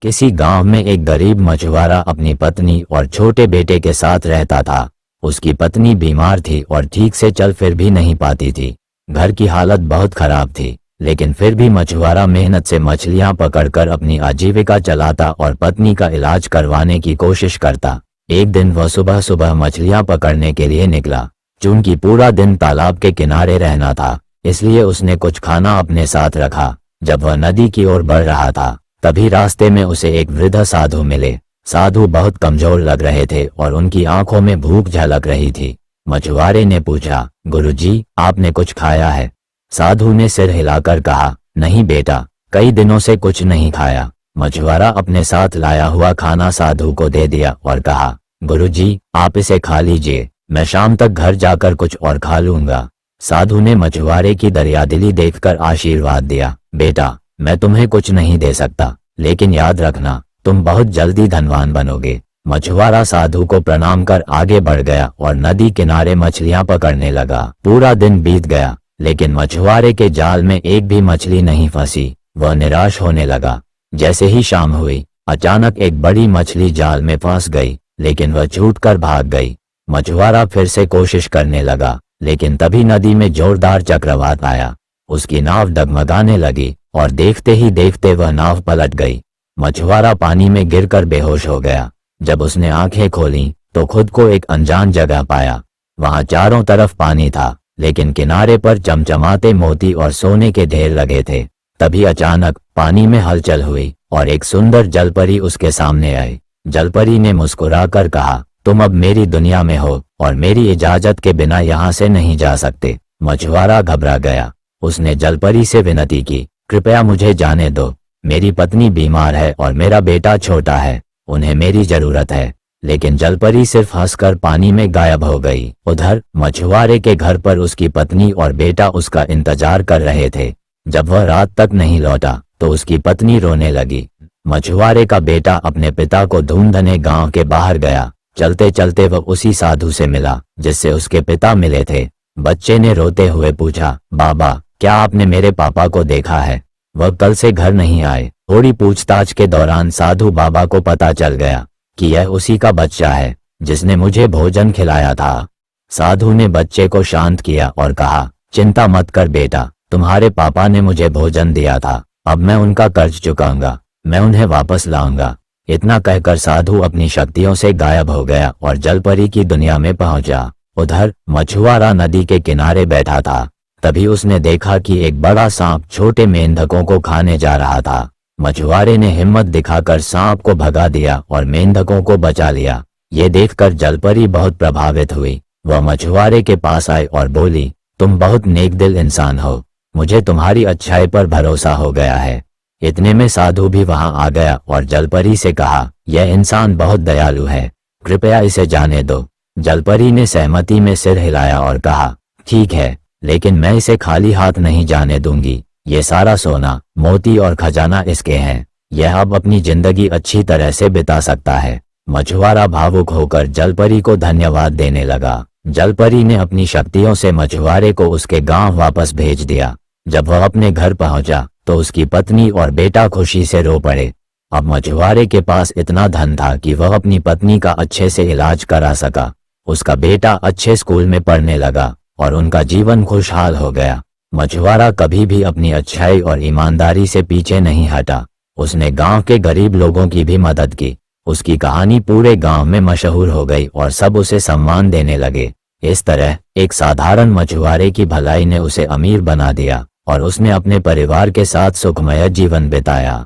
किसी गांव में एक गरीब मछुआरा अपनी पत्नी और छोटे बेटे के साथ रहता था। उसकी पत्नी बीमार थी और ठीक से चल फिर भी नहीं पाती थी। घर की हालत बहुत खराब थी, लेकिन फिर भी मछुआरा मेहनत से मछलियां पकड़कर अपनी आजीविका चलाता और पत्नी का इलाज करवाने की कोशिश करता। एक दिन वह सुबह सुबह मछलियां पकड़ने के लिए निकला। चूंकि पूरा दिन तालाब के किनारे रहना था, इसलिए उसने कुछ खाना अपने साथ रखा। जब वह नदी की ओर बढ़ रहा था, तभी रास्ते में उसे एक वृद्ध साधु मिले। साधु बहुत कमजोर लग रहे थे और उनकी आंखों में भूख झलक रही थी। मछुआरे ने पूछा, गुरुजी, आपने कुछ खाया है? साधु ने सिर हिलाकर कहा, नहीं बेटा, कई दिनों से कुछ नहीं खाया। मछुआरा अपने साथ लाया हुआ खाना साधु को दे दिया और कहा, गुरुजी, आप इसे खा लीजिए, मैं शाम तक घर जाकर कुछ और खा लूंगा। साधु ने मछुआरे की दरियादिली देखकर आशीर्वाद दिया, बेटा, मैं तुम्हें कुछ नहीं दे सकता, लेकिन याद रखना, तुम बहुत जल्दी धनवान बनोगे। मछुआरा साधु को प्रणाम कर आगे बढ़ गया और नदी किनारे मछलियां पकड़ने लगा। पूरा दिन बीत गया, लेकिन मछुआरे के जाल में एक भी मछली नहीं फंसी। वह निराश होने लगा। जैसे ही शाम हुई, अचानक एक बड़ी मछली जाल में फंस गई, लेकिन वह छूटकर भाग गई। मछुआरा फिर से कोशिश करने लगा, लेकिन तभी नदी में जोरदार चक्रवात आया। उसकी नाव डगमगाने लगी और देखते ही देखते वह नाव पलट गई। मछुआरा पानी में गिरकर बेहोश हो गया। जब उसने आंखें खोलीं, तो खुद को एक अनजान जगह पाया। वहां चारों तरफ पानी था, लेकिन किनारे पर चमचमाते मोती और सोने के ढेर लगे थे। तभी अचानक पानी में हलचल हुई और एक सुंदर जलपरी उसके सामने आई। जलपरी ने मुस्कुराकर कहा, तुम अब मेरी दुनिया में हो और मेरी इजाजत के बिना यहाँ से नहीं जा सकते। मछुआरा घबरा गया। उसने जलपरी से विनती की, कृपया मुझे जाने दो, मेरी पत्नी बीमार है और मेरा बेटा छोटा है, उन्हें मेरी जरूरत है। लेकिन जलपरी सिर्फ हंसकर पानी में गायब हो गई। उधर मछुआरे के घर पर उसकी पत्नी और बेटा उसका इंतजार कर रहे थे। जब वह रात तक नहीं लौटा, तो उसकी पत्नी रोने लगी। मछुआरे का बेटा अपने पिता को ढूंढने गांव के बाहर गया। चलते चलते वह उसी साधु से मिला जिससे उसके पिता मिले थे। बच्चे ने रोते हुए पूछा, बाबा, क्या आपने मेरे पापा को देखा है? वह कल से घर नहीं आए। थोड़ी पूछताछ के दौरान साधु बाबा को पता चल गया कि यह उसी का बच्चा है जिसने मुझे भोजन खिलाया था। साधु ने बच्चे को शांत किया और कहा, चिंता मत कर बेटा, तुम्हारे पापा ने मुझे भोजन दिया था, अब मैं उनका कर्ज चुकाऊंगा, मैं उन्हें वापस लाऊंगा। इतना कहकर साधु अपनी शक्तियों से गायब हो गया और जलपरी की दुनिया में पहुंचा। उधर मछुआरा नदी के किनारे बैठा था। तभी उसने देखा कि एक बड़ा सांप छोटे मेंढकों को खाने जा रहा था। मछुआरे ने हिम्मत दिखाकर सांप को भगा दिया और मेंढकों को बचा लिया। ये देखकर जलपरी बहुत प्रभावित हुई। वह मछुआरे के पास आई और बोली, तुम बहुत नेकदिल इंसान हो, मुझे तुम्हारी अच्छाई पर भरोसा हो गया है। इतने में साधु भी वहां आ गया और जलपरी से कहा, यह इंसान बहुत दयालु है, कृपया इसे जाने दो। जलपरी ने सहमति में सिर हिलाया और कहा, ठीक है, लेकिन मैं इसे खाली हाथ नहीं जाने दूंगी। ये सारा सोना, मोती और खजाना इसके हैं। यह अब अपनी जिंदगी अच्छी तरह से बिता सकता है। मछुआरा भावुक होकर जलपरी को धन्यवाद देने लगा। जलपरी ने अपनी शक्तियों से मछुआरे को उसके गांव वापस भेज दिया। जब वह अपने घर पहुंचा, तो उसकी पत्नी और बेटा खुशी से रो पड़े। अब मछुआरे के पास इतना धन था कि वह अपनी पत्नी का अच्छे से इलाज करा सका। उसका बेटा अच्छे स्कूल में पढ़ने लगा और उनका जीवन खुशहाल हो गया। मछुआरा कभी भी अपनी अच्छाई और ईमानदारी से पीछे नहीं हटा। उसने गांव के गरीब लोगों की भी मदद की। उसकी कहानी पूरे गांव में मशहूर हो गई और सब उसे सम्मान देने लगे। इस तरह एक साधारण मछुआरे की भलाई ने उसे अमीर बना दिया और उसने अपने परिवार के साथ सुखमय जीवन बिताया।